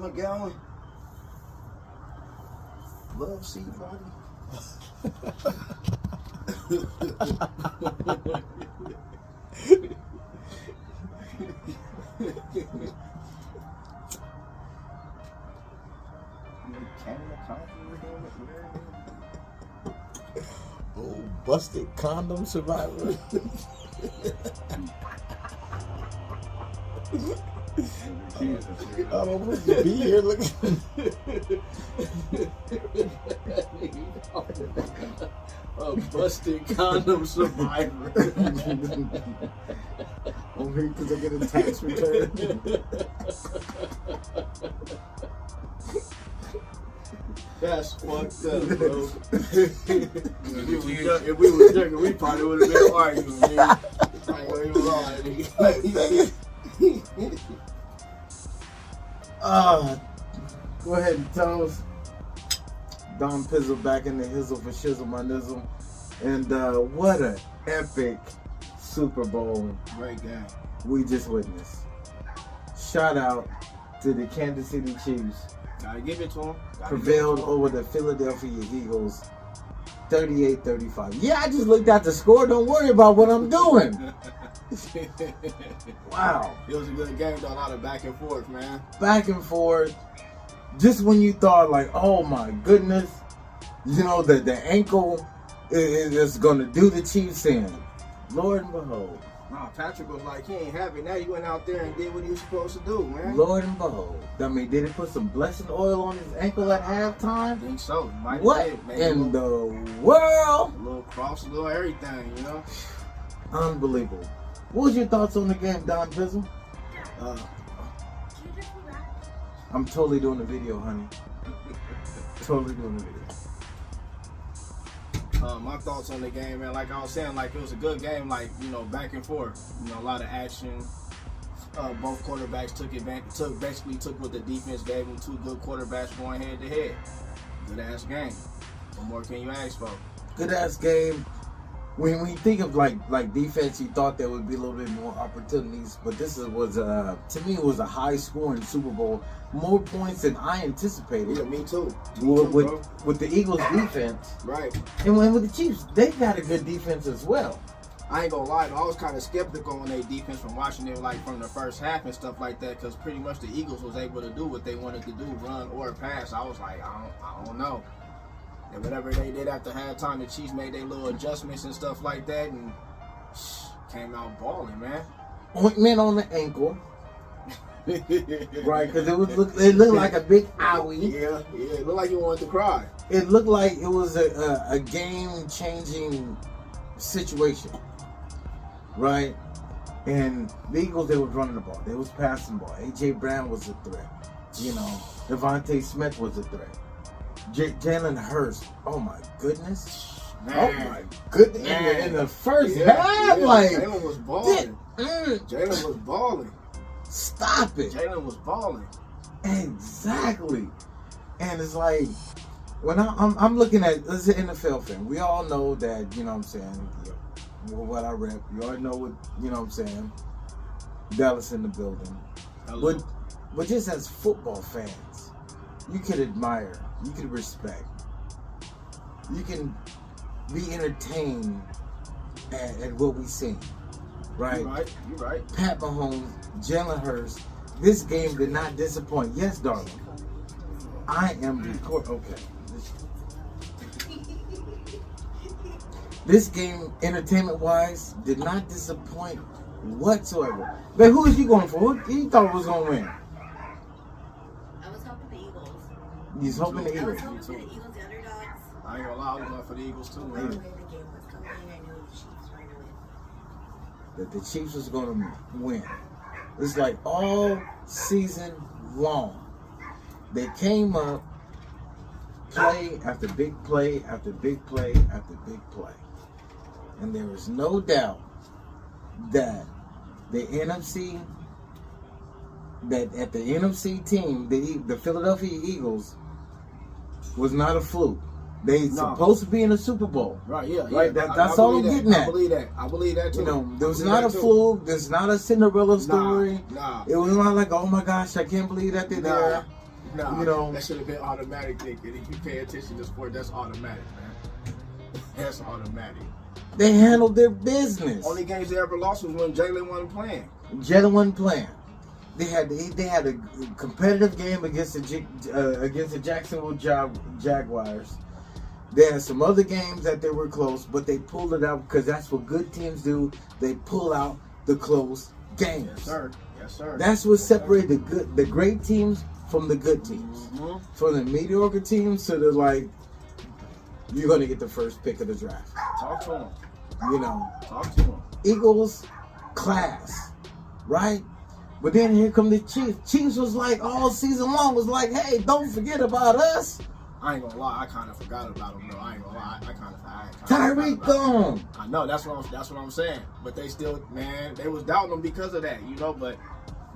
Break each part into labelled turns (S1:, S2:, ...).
S1: McGowan. Love seed body.
S2: Oh, busted condom survivor. I'm supposed to be here looking.
S1: A busted condom survivor.
S3: Only because I get a tax return.
S1: That's fucked up, bro. If we were drinking, we probably would have been arguing, man. I ain't gonna even lie, nigga.
S3: Go ahead and tell us. Don Pizzle back in the hizzle for shizzle my nizzle. And what an epic Super Bowl
S1: Great game.
S3: we just witnessed. Shout out to the Kansas City Chiefs.
S1: Gotta give it to him.
S3: Prevailed over the Philadelphia Eagles 38-35. Yeah, I just looked at the score. Don't worry about what I'm doing. Wow.
S1: It was a good game, though. A lot of back and forth, man.
S3: Back and forth. Just when you thought, like, oh my goodness, you know, the ankle is going to do the Chiefs in. Lord and behold.
S1: Nah, Patrick was like, he ain't happy. Now you went out there and did what you were supposed to do, man.
S3: Lord and behold. I mean, did it put some blessing oil on his ankle at halftime?
S1: I think so. Might
S3: What in the world?
S1: A little cross, a little everything, you know?
S3: Unbelievable. What was your thoughts on the game, Don Pizzle? I'm totally doing the video, honey. Totally doing the video.
S1: My thoughts on the game, man, like I was saying, like it was a good game, like, you know, back and forth. You know, a lot of action. Both quarterbacks basically took what the defense gave them. Two good quarterbacks going head to head. Good ass game. What more can you ask for?
S3: Good ass game. When you think of like defense, you thought there would be a little bit more opportunities, but this was to me it was a high scoring Super Bowl, more points than I anticipated.
S1: Yeah, me too.
S3: With the Eagles defense,
S1: right?
S3: And with the Chiefs, they got a good defense as well.
S1: I ain't gonna lie, though, I was kind of skeptical on their defense from watching it like from the first half and stuff like that, because pretty much the Eagles was able to do what they wanted to do, run or pass. I was like, I don't know. And whatever they did after halftime, the Chiefs made their little adjustments and stuff like that, and came out balling, man.
S3: Ointment on the ankle, right? Because it looked like a big owie.
S1: Yeah, it looked like you wanted to cry.
S3: It looked like it was a game-changing situation, right? And the Eagles, they was running the ball, they was passing the ball. AJ Brown was a threat, you know. Devontae Smith was a threat. Jalen Hurts, oh my goodness.
S1: Man.
S3: Oh my goodness. In the first half, like
S1: Jalen was balling. Jalen was balling.
S3: Stop it.
S1: Jalen was balling.
S3: Exactly. And it's like, when I'm looking at, as an NFL fan, we all know that, you know what I'm saying, what I rep, you already know what, you know what I'm saying, Dallas in the building. But just as football fans, you could admire, you could respect, you can be entertained at what we see, right?
S1: You're right.
S3: Pat Mahomes, Jalen Hurts, this game did not disappoint. Yes, darling. I am the court. Okay. This game, entertainment-wise, did not disappoint whatsoever. But who is you going for? Who you thought was going to win?
S4: I was hoping the Eagles.
S3: He's hoping the
S4: I was
S3: Eagles.
S4: hoping for the Eagles, the underdogs.
S1: I ain't gonna lie, I was going for the Eagles too,
S4: The
S1: man.
S4: way the game was going, I knew the Chiefs were going to win.
S3: That the Chiefs was going to win. It's like all season long, they came up, play after big play after big play after big play. And there is no doubt that the NFC team, the Philadelphia Eagles, was not a fluke. They supposed to be in the Super Bowl.
S1: Right, yeah.
S3: Right, that's all I'm getting at.
S1: I believe that too.
S3: You know, there was not a fluke. There's not a Cinderella story.
S1: Nah.
S3: It was not like, oh my gosh, I can't believe that they're there.
S1: Nah,
S3: you know,
S1: that should have been automatic thinking. If you pay attention to sport, that's automatic, man. That's automatic.
S3: they handled their business.
S1: Only games they ever lost was when Jalen wasn't playing.
S3: Jalen wasn't playing. They had a competitive game against the Jacksonville Jaguars. They had some other games that they were close, but they pulled it out because that's what good teams do. They pull out the close games.
S1: Yes, sir. Yes, sir.
S3: That's what separated the great teams from the good teams.
S1: Mm-hmm.
S3: From the mediocre teams to the like, you're gonna get the first pick of the draft.
S1: Talk to him.
S3: You know,
S1: Talk to him.
S3: Eagles class, right? But then here come the Chiefs. Chiefs was like all season long was like, hey, don't forget about us.
S1: I ain't gonna lie, I kind of forgot about him though. I ain't gonna lie, I kind of
S3: Tyreek gone.
S1: I know that's what I'm saying. But they still, man, they was doubting him because of that, you know. But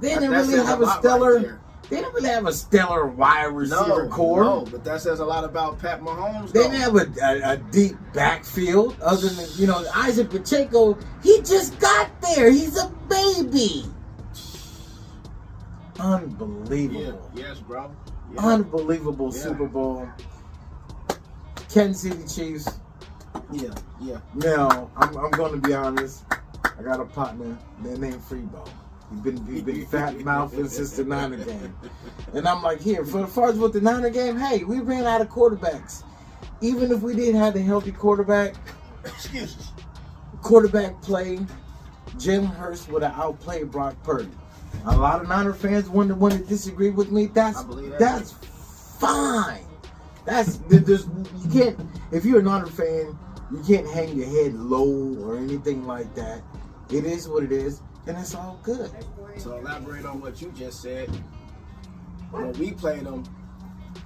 S3: They didn't
S1: that
S3: really
S1: says
S3: have
S1: a
S3: a
S1: lot
S3: stellar.
S1: right there.
S3: They didn't really have a stellar wide receiver core.
S1: No, but that says a lot about Pat Mahomes.
S3: They
S1: though.
S3: didn't have a deep backfield other than, you know, Isaac Pacheco. He just got there. He's a baby. Unbelievable.
S1: Yeah, yes, bro. Yeah.
S3: Unbelievable
S1: Yeah.
S3: Super Bowl. Kansas City Chiefs.
S1: Yeah, yeah.
S3: Now, I'm going to be honest. I got a partner. Their name Freebo. He's been fat mouthing since the Niner game. And I'm like, here, for as far as with the Niner game, hey, we ran out of quarterbacks. Even if we didn't have a healthy quarterback,
S1: Excuse me.
S3: quarterback play, Jalen Hurts would have outplayed Brock Purdy. A lot of Niner fans want to disagree with me.
S1: I believe that.
S3: That's fine. There's you can't, if you're a Niner fan, you can't hang your head low or anything like that. It is what it is, and it's all good.
S1: So elaborate on what you just said. When we played them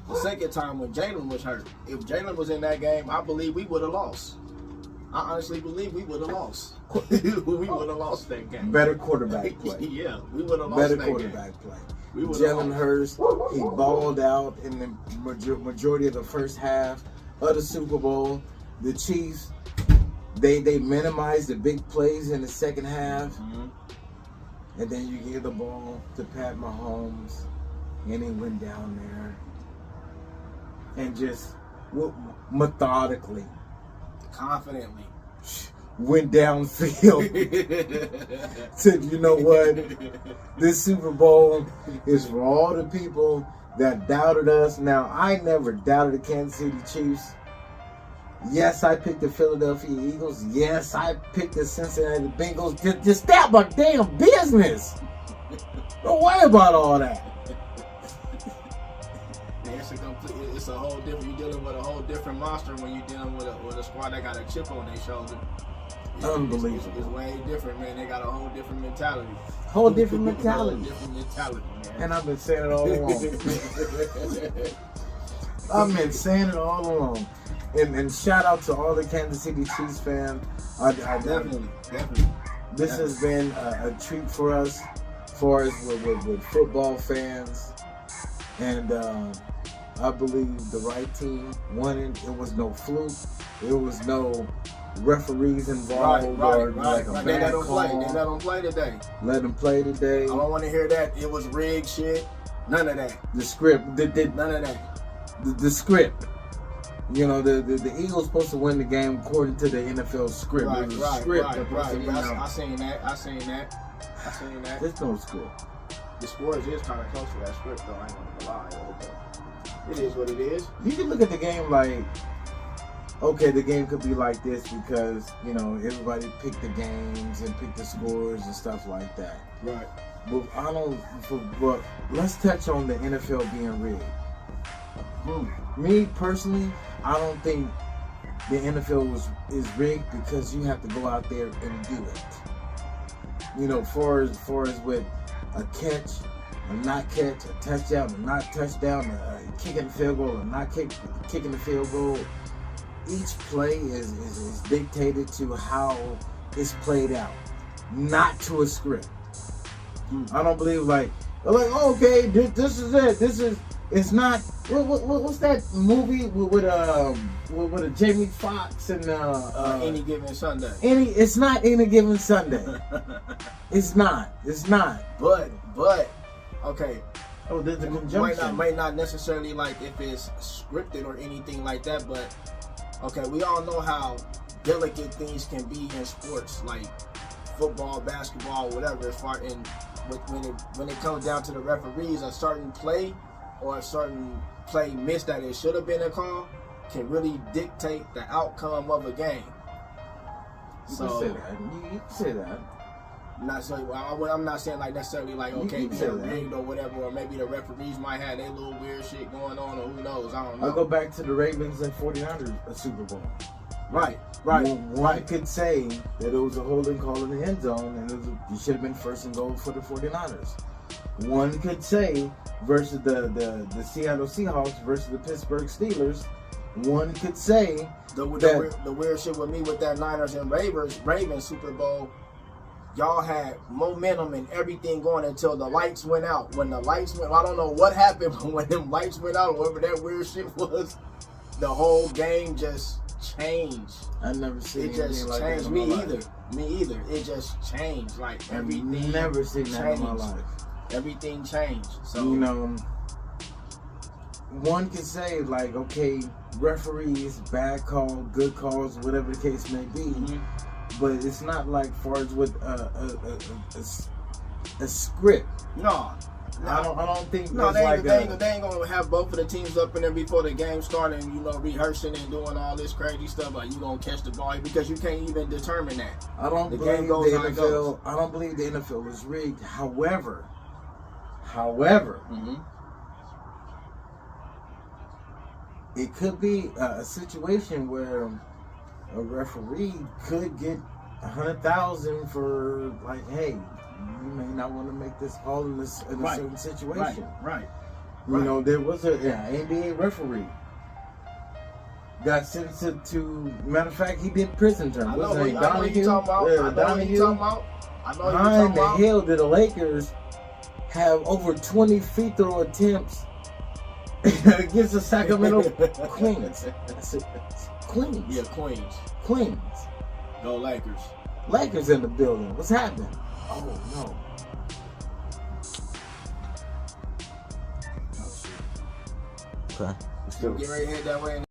S1: the second time when Jalen was hurt, if Jalen was in that game, I believe we would have lost. I honestly believe we would have lost. We would have lost that game.
S3: Better quarterback play.
S1: Yeah, we would have lost
S3: Better
S1: that
S3: quarterback
S1: game.
S3: play.
S1: We would've
S3: Jalen
S1: lost.
S3: Hurts, he balled out in the majority of the first half of the Super Bowl. The Chiefs, they minimized the big plays in the second half.
S1: Mhm.
S3: And then you give the ball to Pat Mahomes, and he went down there and just methodically
S1: Confidently.
S3: went downfield. Said, you know what? This Super Bowl is for all the people that doubted us. Now, I never doubted the Kansas City Chiefs. Yes, I picked the Philadelphia Eagles. Yes, I picked the Cincinnati Bengals. Just stay out my damn business. Don't worry about all that.
S1: Yeah, it's a whole different. You're dealing with a whole different monster when you're dealing with a squad that got a chip on their shoulder.
S3: Unbelievable.
S1: It's way different, man. They got a whole different mentality.
S3: Whole different mentality.
S1: Whole different mentality, man.
S3: And I've been saying it all along. I've been saying it all along. And shout out to all the Kansas City Chiefs fans.
S1: Definitely.
S3: This has been a treat for us, for us with football fans. And I believe the right team won it. It was no fluke. There was no referees involved or like a
S1: They let
S3: bad
S1: them play.
S3: call.
S1: They let them play today.
S3: Let them play today.
S1: I don't want to hear that. It was rigged shit. None of that.
S3: The script,
S1: None of that.
S3: the script. You know, the Eagles supposed to win the game according to the NFL script.
S1: Right.
S3: There's a script.
S1: I seen that. I seen that.
S3: There's no script.
S1: The scores is kind of close to that script, though. I ain't gonna lie. It is what it is.
S3: You can look at the game like, okay, the game could be like this because, you know, everybody picked the games and picked the scores and stuff like that.
S1: Right.
S3: But but let's touch on the NFL being rigged. Me personally, I don't think the NFL is rigged because you have to go out there and do it. You know, far as with a catch, a not catch, a touchdown, a not touchdown, a kicking the field goal, a not kicking the field goal. Each play is dictated to how it's played out, not to a script. I don't believe like okay, this is it. It's not. What's that movie with a Jamie Foxx and
S1: Any Given Sunday.
S3: It's not Any Given Sunday. It's not.
S1: But okay.
S3: Oh, there's a conjunction.
S1: Might not necessarily like if it's scripted or anything like that, but okay, we all know how delicate things can be in sports, like football, basketball, whatever. As far and when it comes down to the referees, a certain play or a certain play miss that it should have been a call can really dictate the outcome of a game.
S3: You
S1: So
S3: can say that. You can say that.
S1: not so I'm not saying like necessarily like okay,
S3: can say
S1: they're
S3: that.
S1: rigged or whatever, or maybe the referees might have their little weird shit going on, or who knows? I don't know.
S3: I'll go back to the Ravens and 49ers a Super Bowl.
S1: Right.
S3: One could say that it was a holding call in the end zone and it should have been first and goal for the 49ers. One could say versus the Seattle Seahawks versus the Pittsburgh Steelers. One could say
S1: The weird shit with me with that Niners and Ravens Super Bowl, y'all had momentum and everything going until the lights went out. When the lights went, I don't know what happened, but when them lights went out, whatever that weird shit was, the whole game just changed.
S3: I never seen
S1: It just
S3: anything like
S1: changed.
S3: that in
S1: Me
S3: my
S1: either.
S3: life.
S1: Me either. It just changed. Like everything.
S3: I've never seen that in my
S1: changed.
S3: life.
S1: Everything changed. So
S3: You know, one could say like, okay, referees, bad call, good calls, whatever the case may be,
S1: Mhm.
S3: but it's not like far as with a script.
S1: no.
S3: I don't think
S1: No,
S3: there's
S1: they ain't gonna have both of the teams up in there before the game started and rehearsing and doing all this crazy stuff. Like you gonna catch the ball because you can't even determine that.
S3: I don't
S1: The
S3: believe
S1: game goes
S3: the
S1: how it
S3: NFL.
S1: goes.
S3: I don't believe the NFL is rigged. However,
S1: Mm-hmm.
S3: it could be a situation where a referee could get 100,000 for like, hey, you may not want to make this call in a
S1: Right.
S3: certain situation.
S1: Right.
S3: You know, there was a NBA referee got sentenced to. Matter of fact, he did prison term.
S1: I know
S3: Wasn't
S1: what
S3: it
S1: you talking about.
S3: Yeah,
S1: I know what you
S3: Donahue.
S1: talking about. I know what you
S3: How in
S1: talking
S3: the
S1: about.
S3: hell did the Lakers have over 20 free throw attempts against the Sacramento Queens? I said, Queens.
S1: Yeah, Queens.
S3: Queens.
S1: Go Lakers.
S3: Lakers in the building. What's happening? Oh, no. Okay.
S1: Get ready to head that way.